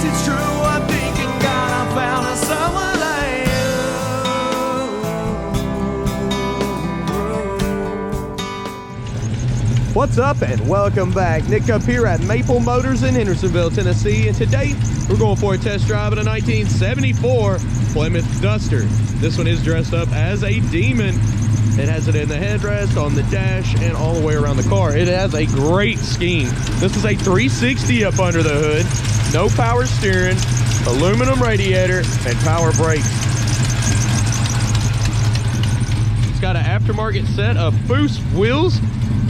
guess it's true. I'm thinking, God, I found a someone like you. What's up and welcome back. Nick up here at Maple Motors in Hendersonville, Tennessee, and today we're going for a test drive in a 1974 Plymouth Duster. This one is dressed up as a demon. It has it in the headrest, on the dash, and all the way around the car. It has a great scheme. This is a 360 up under the hood, no power steering, aluminum radiator, and power brakes. It's got an aftermarket set of Foose wheels,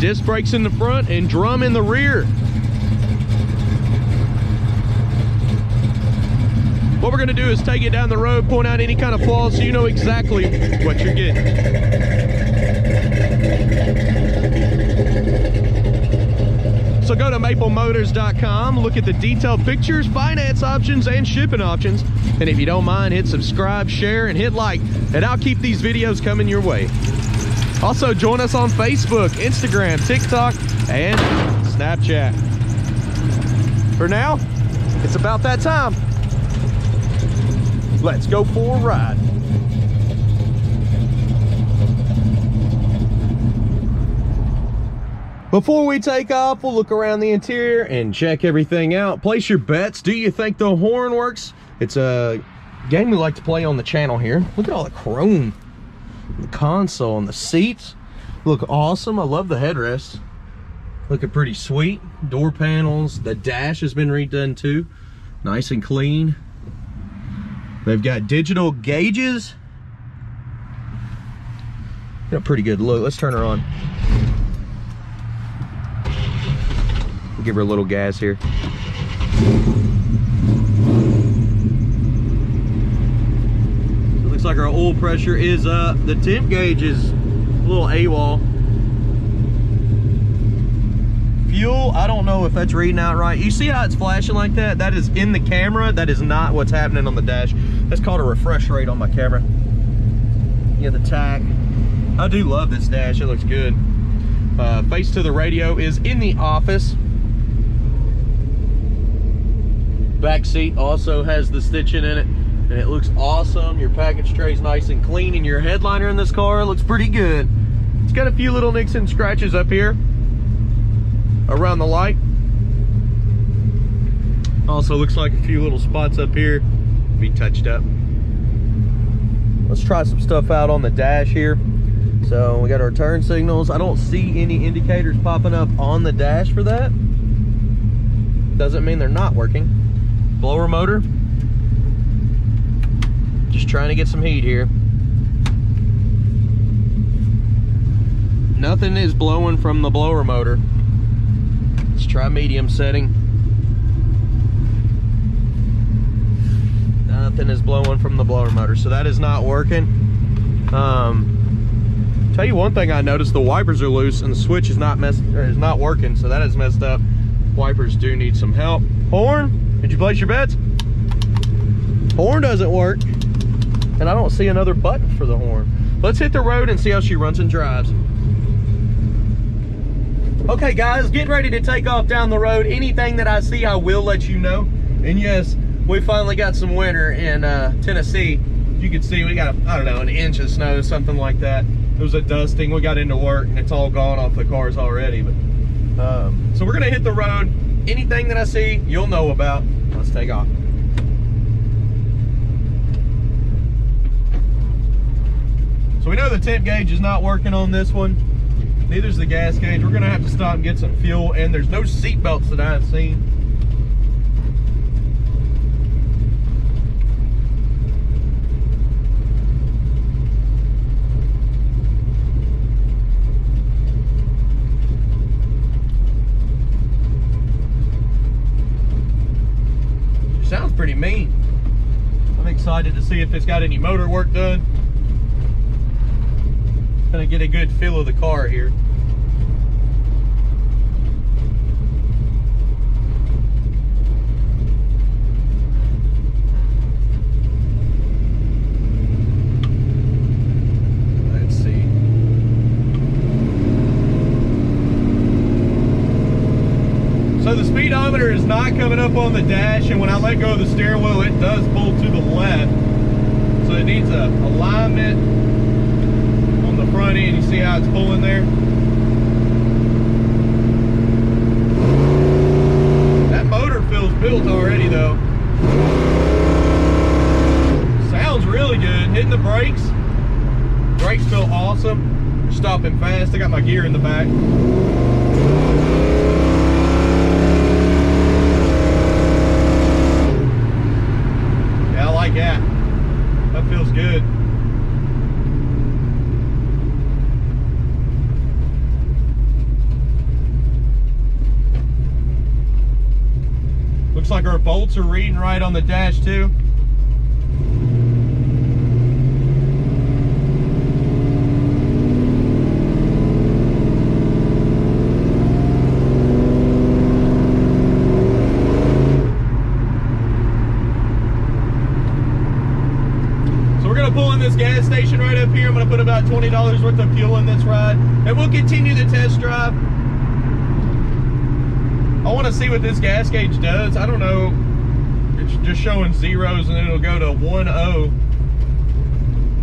disc brakes in the front, and drum in the rear. What we're gonna do is take it down the road, point out any kind of flaws so you know exactly what you're getting. So go to maplemotors.com, look at the detailed pictures, finance options, and shipping options. And if you don't mind, hit subscribe, share, and hit like, and I'll keep these videos coming your way. Also, join us on Facebook, Instagram, TikTok, and Snapchat. For now, it's about that time. Let's go for a ride. Before we take off, we'll look around the interior and check everything out. Place your bets. Do you think the horn works? It's a game we like to play on the channel here. Look at all the chrome. The console and the seats look awesome. I love the headrest. Looking pretty sweet. Door panels. The dash has been redone too. Nice and clean. They've got digital gauges. Got a pretty good look. Let's turn her on. We'll give her a little gas here. So it looks like our oil pressure is up. The temp gauge is a little AWOL. Fuel, I don't know if that's reading out right. You see how it's flashing like that? That is in the camera. That is not what's happening on the dash. That's called a refresh rate on my camera. Yeah, the tach. I do love this dash. It looks good. Face to the radio is in the office. Back seat also has the stitching in it, and it looks awesome. Your package tray is nice and clean, and your headliner in this car looks pretty good. It's got a few little nicks and scratches up here around the light. Also looks like a few little spots up here be touched up. Let's try some stuff out on the dash here. So we got our turn signals. I don't see any indicators popping up on the dash for that. Doesn't mean they're not working. Blower motor. Just trying to get some heat here. Nothing is blowing from the blower motor. Let's try medium setting. Nothing is blowing from the blower motor, so that is not working. Tell you one thing I noticed, the wipers are loose and the switch is not working, so that is messed up. Wipers do need some help. Horn, did you place your bets? Horn doesn't work, and I don't see another button for the horn. Let's hit the road and see how she runs and drives. Okay guys, getting ready to take off down the road. Anything that I see, I will let you know. And yes, we finally got some winter in Tennessee. You can see we got, I don't know, an inch of snow, something like that. It was a dusting. We got into work and it's all gone off the cars already. But so we're gonna hit the road. Anything that I see, you'll know about. Let's take off. So we know the temp gauge is not working on this one. Neither is the gas gauge. We're gonna have to stop and get some fuel, and there's no seat belts that I've seen. Sounds pretty mean. I'm excited to see if it's got any motor work done. Gonna get a good feel of the car here. Let's see. So the speedometer speedometer is not coming up on the dash, and when I let go of the steering wheel, it does pull to the left. So it needs a alignment on the front end. You see how it's pulling there? That motor feels built already though. Sounds really good. Hitting the brakes. Brakes feel awesome. Stopping fast. I got my gear in the back. Yeah, I like that. That feels good. Looks like our bolts are reading right on the dash too. Pull in this gas station right up here. I'm going to put about $20 worth of fuel in this ride, and we'll continue the test drive. I want to see what this gas gauge does. I don't know. It's just showing zeros, and then it'll go to 1-0.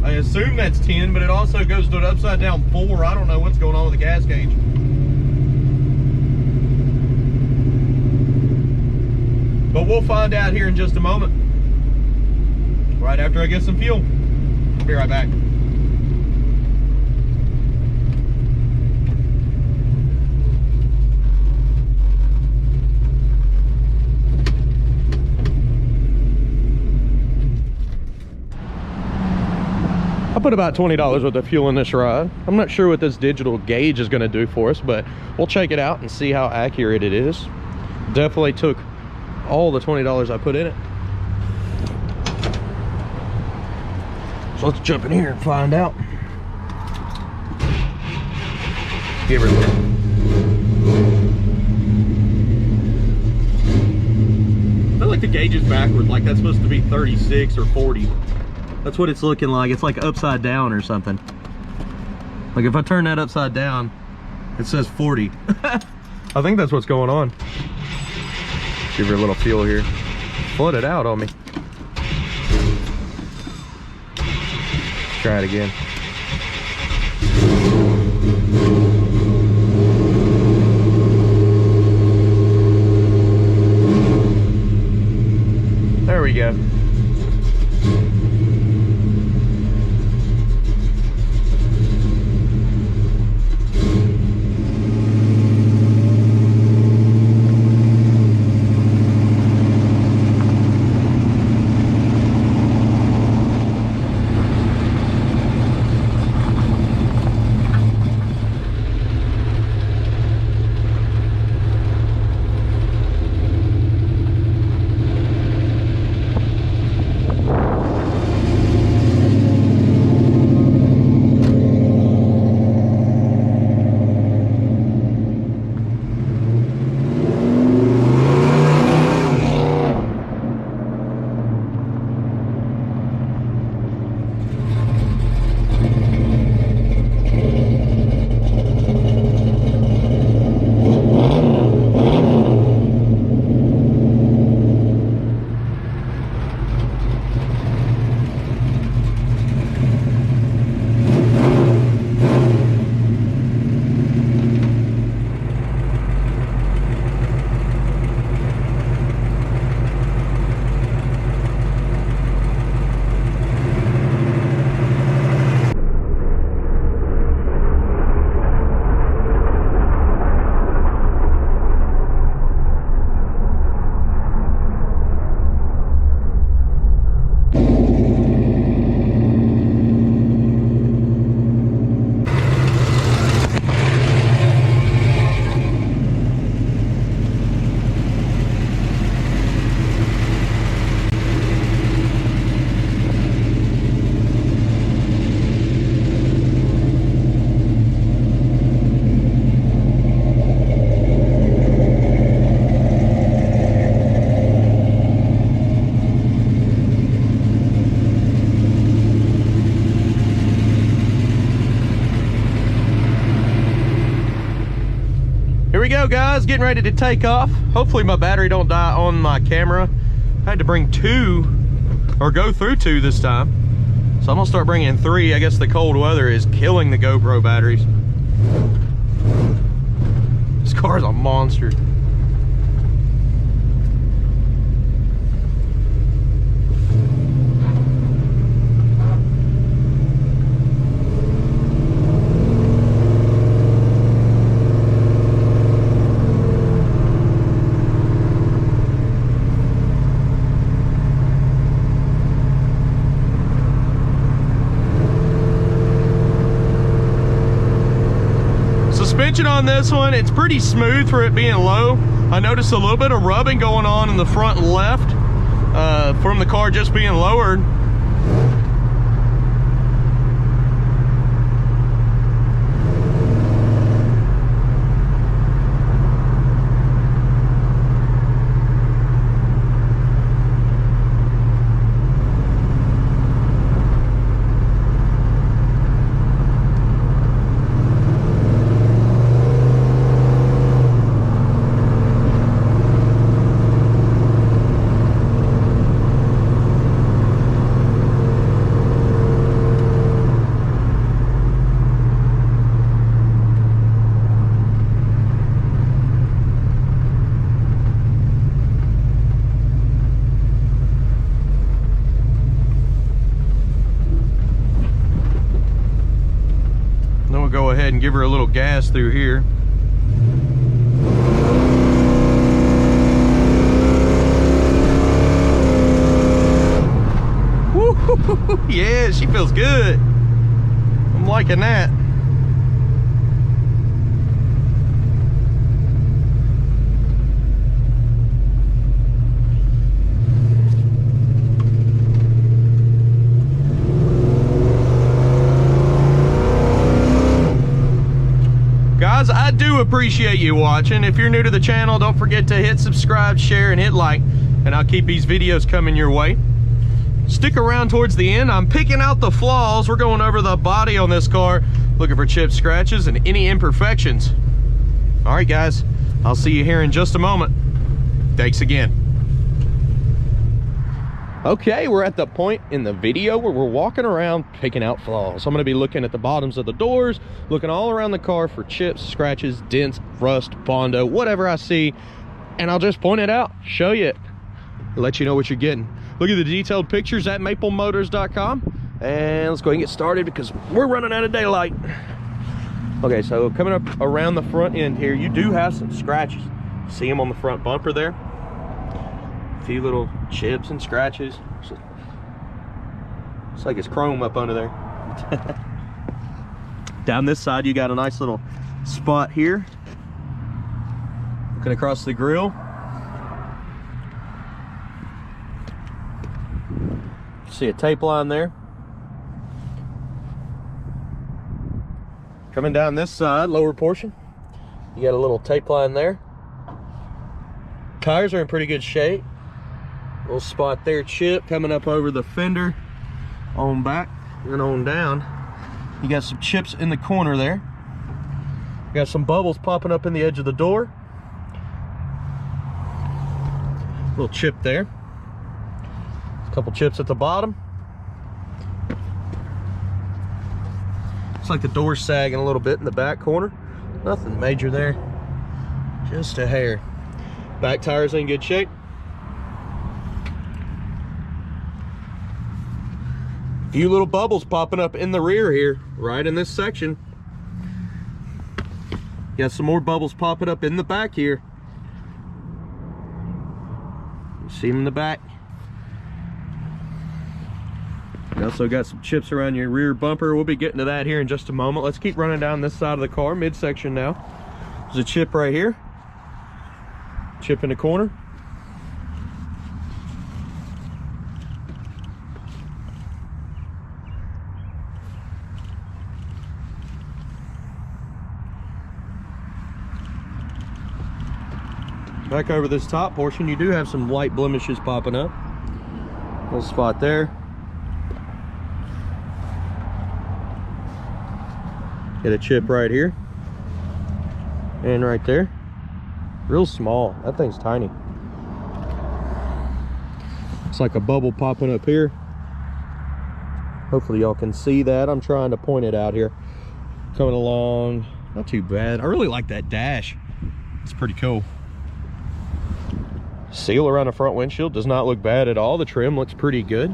I assume that's 10, but it also goes to an upside down 4. I don't know what's going on with the gas gauge. But we'll find out here in just a moment, right after I get some fuel. Be right back. I put about $20 worth of fuel in this ride. I'm not sure what this digital gauge is going to do for us, but we'll check it out and see how accurate it is. Definitely took all the $20 I put in it. So let's jump in here and find out. Give her a look. I feel like the gauge is backwards, like that's supposed to be 36 or 40. That's what it's looking like. It's like upside down or something. Like if I turn that upside down, it says 40. I think that's what's going on. Give her a little feel here. Flood it out on me. Try it again. There we go. getting ready to take off. Hopefully my battery don't die on my camera. I had to bring 2, or go through 2 this time. So I'm gonna start bringing 3. I guess the cold weather is killing the GoPro batteries. This car is a monster. Suspension on this one, it's pretty smooth for it being low. I noticed a little bit of rubbing going on in the front left from the car just being lowered. Go ahead and give her a little gas through here. Woo-hoo-hoo-hoo. Yeah, she feels good. I'm liking that. Guys, I do appreciate you watching. If you're new to the channel, don't forget to hit subscribe, share, and hit like, and I'll keep these videos coming your way. Stick around towards the end. I'm picking out the flaws. We're going over the body on this car, looking for chips, scratches, and any imperfections. All right, guys, I'll see you here in just a moment. Thanks again. Okay, we're at the point in the video where we're walking around picking out flaws. I'm going to be looking at the bottoms of the doors, looking all around the car for chips, scratches, dents, rust, bondo, whatever I see, and I'll just point it out, show you it, let you know what you're getting. Look at the detailed pictures at maplemotors.com, and let's go ahead and get started because we're running out of daylight. Okay, so coming up around the front end here, you do have some scratches. See them on the front bumper there? Few little chips and scratches. It's like it's chrome up under there. Down this side you got a nice little spot here. Looking across the grill, see a tape line there. Coming down this side, lower portion, you got a little tape line there. Tires are in pretty good shape. Little spot there, chip coming up over the fender on back and on down. You got some chips in the corner there. You got some bubbles popping up in the edge of the door. Little chip there. A couple chips at the bottom. Looks like the door's sagging a little bit in the back corner. Nothing major there, just a hair. Back tires in good shape. Few little bubbles popping up in the rear here, right in this section. Got some more bubbles popping up in the back here. You see them in the back. You also got some chips around your rear bumper. We'll be getting to that here in just a moment. Let's keep running down this side of the car, midsection now. There's a chip right here. Chip in the corner. Back over this top portion, you do have some light blemishes popping up. Little spot there. Get a chip right here and right there. Real small. That thing's tiny. It's like a bubble popping up here. Hopefully y'all can see that. I'm trying to point it out here. Coming along, not too bad. I really like that dash. It's pretty cool. Seal around the front windshield does not look bad at all. The trim looks pretty good.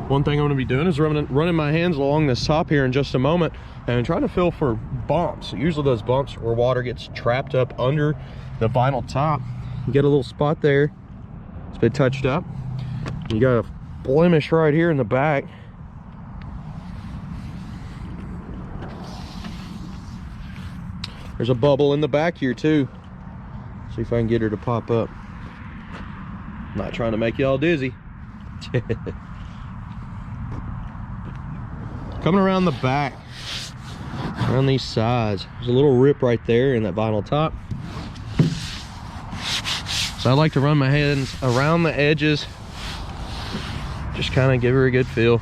One thing I'm going to be doing is running my hands along this top here in just a moment and trying to feel for bumps. Usually those bumps where water gets trapped up under the vinyl top. You get a little spot there. It's been touched up. You got a blemish right here in the back. There's a bubble in the back here too. See if I can get her to pop up. I'm not trying to make you all dizzy. Coming around the back, around these sides, there's a little rip right there in that vinyl top. So I like to run my hands around the edges, just kind of give her a good feel.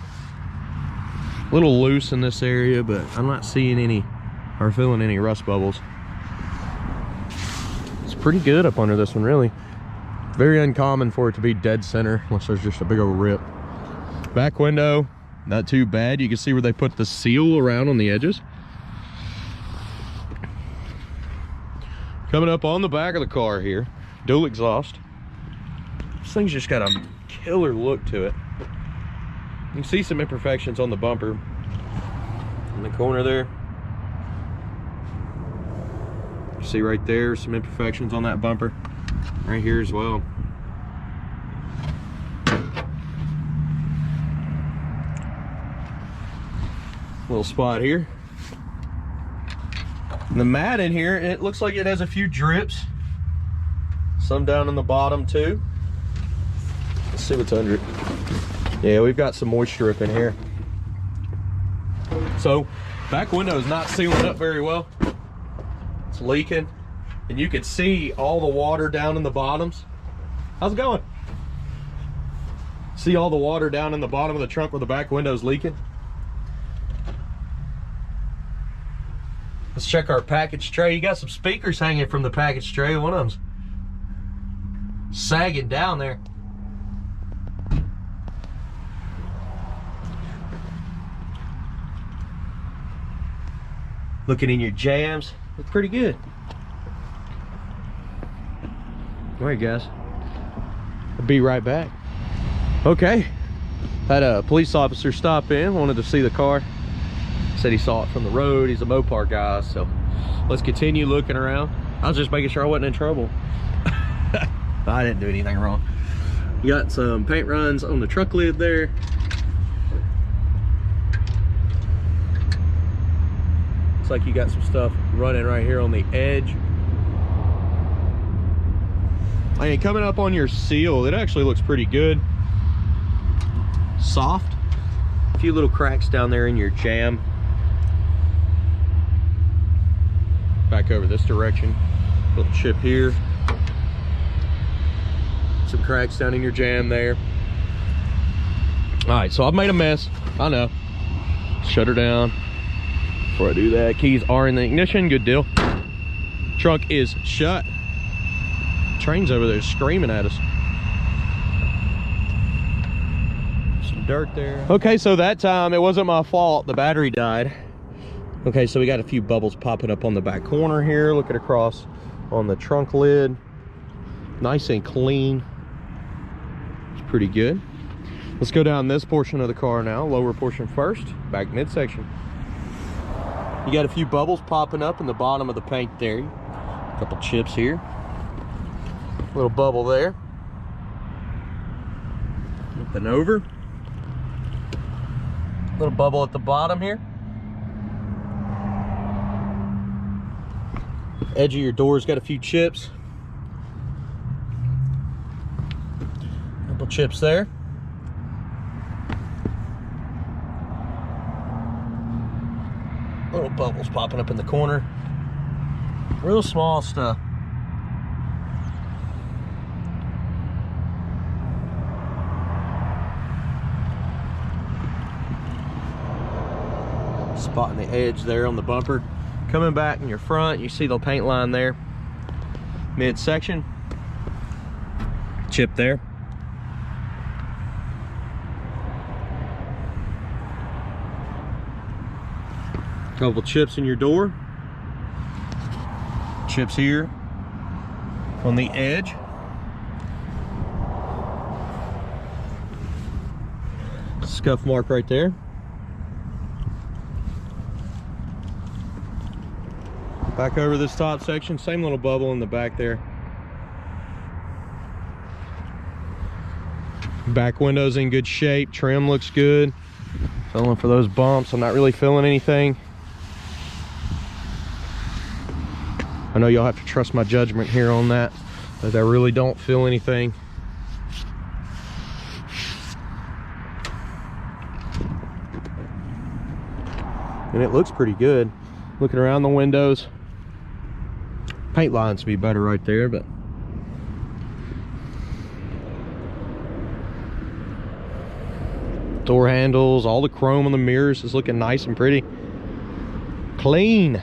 A little loose in this area, but I'm not seeing any or feeling any rust bubbles. It's pretty good up under this one, really. Very uncommon for it to be dead center unless there's just a big old rip. Back window, not too bad. You can see where they put the seal around on the edges. Coming up on the back of the car here, dual exhaust. This thing's just got a killer look to it. You can see some imperfections on the bumper in the corner there. You see right there some imperfections on that bumper right here as well. Little spot here. And the mat in here, it looks like it has a few drips, some down in the bottom too. Let's see what's under it. Yeah, we've got some moisture up in here. So back window is not sealing up very well. It's leaking, and you can see all the water down in the bottoms. How's it going? See all the water down in the bottom of the trunk where the back window is leaking? Let's check our package tray. You got some speakers hanging from the package tray. One of them's sagging down there. Looking in your jams, look pretty good. All right, guys. I'll be right back. Okay. Had a police officer stop in, wanted to see the car. Said he saw it from the road. He's a Mopar guy, so let's continue looking around. I was just making sure I wasn't in trouble. I didn't do anything wrong. You got some paint runs on the truck lid there. Looks like you got some stuff running right here on the edge. And coming up on your seal, it actually looks pretty good. Soft. A few little cracks down there in your jam. Back over this direction. Little chip here. Some cracks down in your jam there. All right, so I've made a mess. I know. Shut her down. Before I do that, keys are in the ignition. Good deal. Trunk is shut. Train's over there screaming at us. Some dirt there. Okay, so that time it wasn't my fault. The battery died. Okay, so we got a few bubbles popping up on the back corner here. Looking across on the trunk lid. Nice and clean. It's pretty good. Let's go down this portion of the car now. Lower portion first, back midsection. You got a few bubbles popping up in the bottom of the paint there. A couple chips here. Little bubble there. Nothing over. Little bubble at the bottom here. Edge of your door's got a few chips. Couple chips there. Little bubbles popping up in the corner. Real small stuff. Spotting the edge there on the bumper. Coming back in your front, you see the paint line there. midsection. Chip there. Couple chips in your door. Chips here on the edge. Scuff mark right there. Back over this top section, same little bubble in the back there. Back window's in good shape, trim looks good. Feeling for those bumps, I'm not really feeling anything. I know y'all have to trust my judgment here on that, but I really don't feel anything. And it looks pretty good. Looking around the windows, paint lines would be better right there, but door handles, all the chrome on the mirrors is looking nice and pretty. Clean.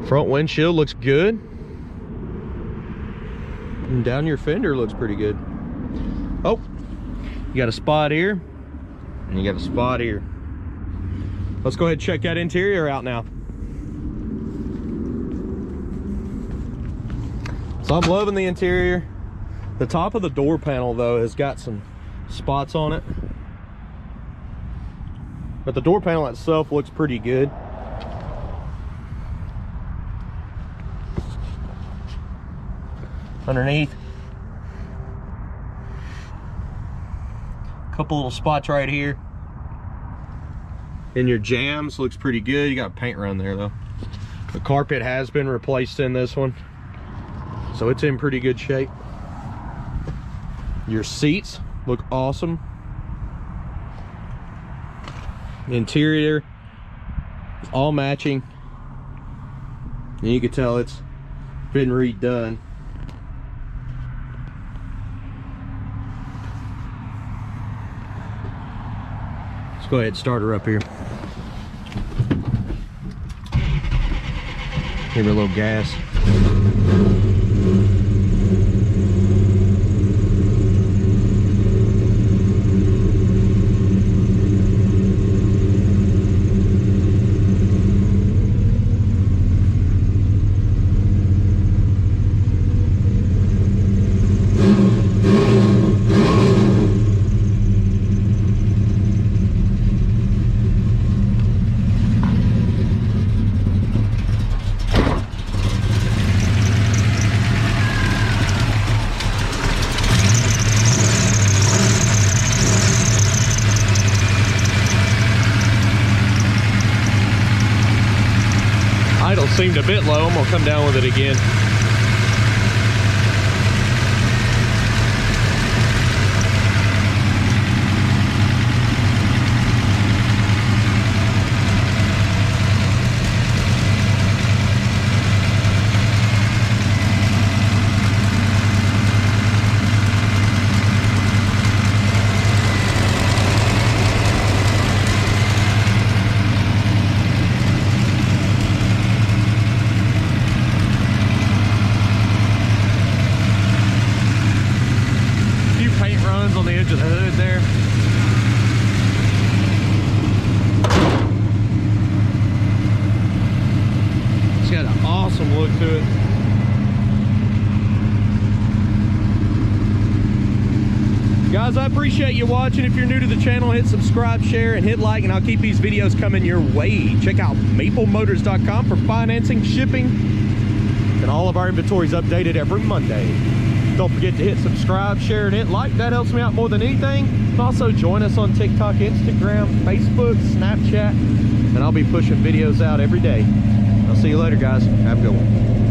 Front windshield looks good. And down your fender looks pretty good. Oh, you got a spot here, and you got a spot here. Let's go ahead and check that interior out now. So I'm loving the interior. The top of the door panel though has got some spots on it, but the door panel itself looks pretty good. Underneath, couple little spots right here. In your jams looks pretty good. You got paint around there though. The carpet has been replaced in this one, so it's in pretty good shape. Your seats look awesome. Interior is all matching, and you can tell it's been redone. Let's go ahead and start her up here. Give her a little gas. Idle seemed a bit low. I'm gonna come down with it again. On the edge of the hood there. It's got an awesome look to it. Guys, I appreciate you watching. If you're new to the channel, hit subscribe, share, and hit like, and I'll keep these videos coming your way. Check out maplemotors.com for financing, shipping, and all of our inventory is updated every Monday. Don't forget to hit subscribe, share, and hit like. That helps me out more than anything. And also join us on TikTok, Instagram, Facebook, Snapchat, and I'll be pushing videos out every day. I'll see you later, guys. Have a good one.